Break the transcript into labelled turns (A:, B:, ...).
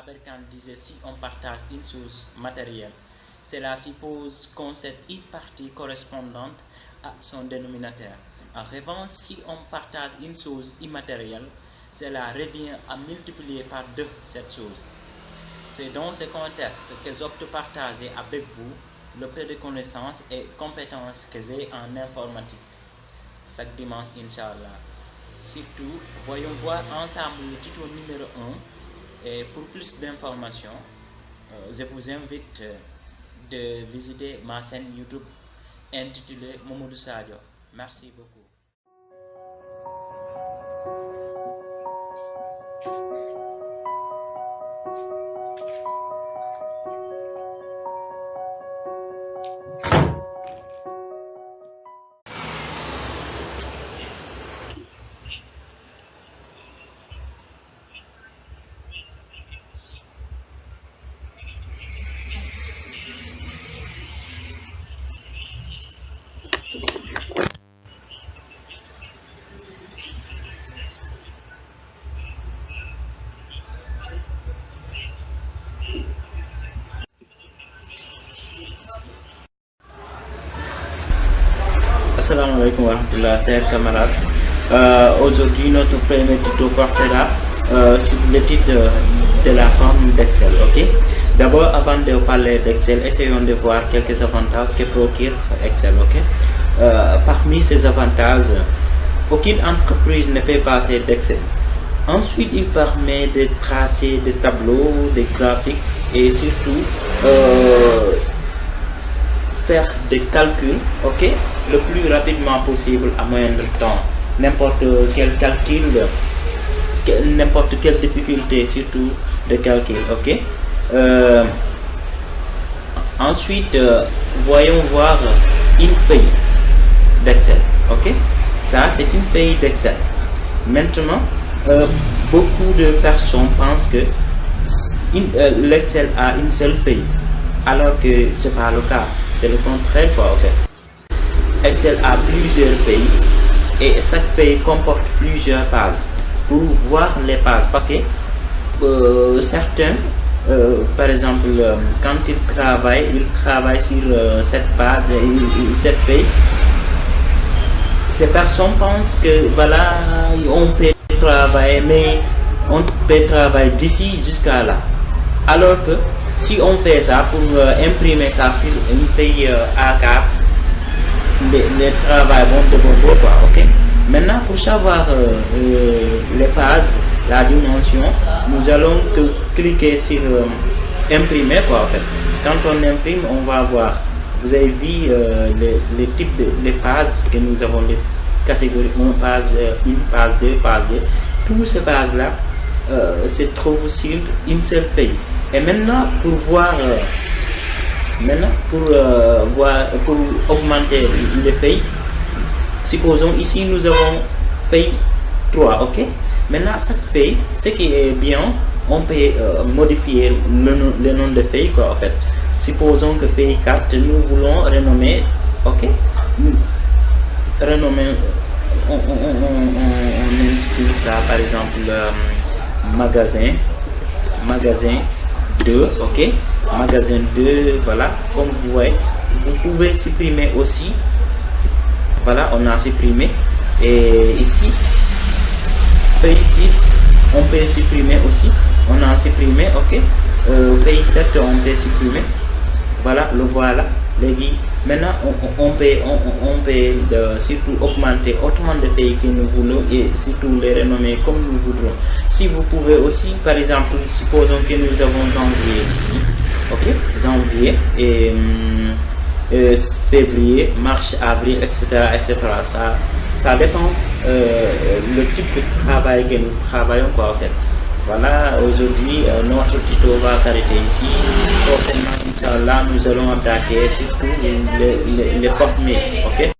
A: Aberkan disait si on partage une chose matérielle, cela suppose qu'on cède une partie correspondante à son dénominateur. En revanche, si on partage une chose immatérielle, cela revient à multiplier par deux cette chose. C'est dans ce contexte que j'opte partager avec vous le peu de connaissances et compétences que j'ai en informatique. Chaque dimanche, Inch'Allah. Surtout, voyons voir ensemble le tuto numéro 1. Et pour plus d'informations, je vous invite de visiter ma chaîne YouTube intitulée Mamadou Sadio. Merci beaucoup. Assalamu alaikum wa rahmatullah, chers camarades. Aujourd'hui, notre premier tuto portera sur l'étude de la forme d'Excel. Ok. D'abord, avant de parler d'Excel, essayons de voir quelques avantages que procure Excel. Ok. Parmi ces avantages, aucune entreprise ne peut passer d'Excel. Ensuite, il permet de tracer des tableaux, des graphiques et surtout faire des calculs, ok, le plus rapidement possible à moindre temps. N'importe quel calcul, n'importe quelle difficulté, surtout de calcul, ok. Ensuite, voyons voir une feuille d'Excel, ok. Ça, c'est une feuille d'Excel. Maintenant, beaucoup de personnes pensent que l'Excel a une seule feuille, alors que ce n'est pas le cas. C'est le contraire, quoi, en fait. Excel a plusieurs feuilles et chaque feuille comporte plusieurs pages. Pour voir les pages, parce que certains, par exemple, quand ils travaillent sur cette page, cette feuille. Ces personnes pensent que voilà, on peut travailler, mais on peut travailler d'ici jusqu'à là. Alors que si on fait ça pour imprimer ça sur une feuille A4, les travaux vont de bon quoi, ok. Maintenant, pour savoir les pages, la dimension, nous allons cliquer sur imprimer quoi, en fait. Quand on imprime, on va voir. Vous avez vu les types de pages que nous avons, les catégories 1 page, 1 page, 2 pages. Toutes ces pages-là se trouvent sur une seule feuille. Et maintenant, pour voir, pour augmenter les feuilles, supposons ici nous avons feuille 3, ok. Maintenant, chaque feuille, ce qui est bien, on peut modifier le nom de feuille, quoi, en fait. Supposons que feuille 4, nous voulons renommer, ok. Renommer, on intitule ça par exemple magasin 2, ok. Magasin 2, voilà, comme vous voyez. Vous pouvez supprimer aussi. Voilà, on a supprimé. Et ici, feuille 6, on peut supprimer aussi. On a supprimé, ok. Feuille 7, on peut supprimer. Voilà, le voilà. Maintenant, on peut surtout augmenter autant de feuilles que nous voulons et surtout les renommer comme nous voudrons. Si vous pouvez aussi, par exemple, supposons que nous avons janvier ici, ok, janvier et février, mars, avril, etc., etc. Ça dépend le type de travail que nous travaillons, quoi, en fait. Voilà, aujourd'hui, notre tuto va s'arrêter ici. Prochainement, Inch'Allah, nous allons attaquer surtout les formes, ok.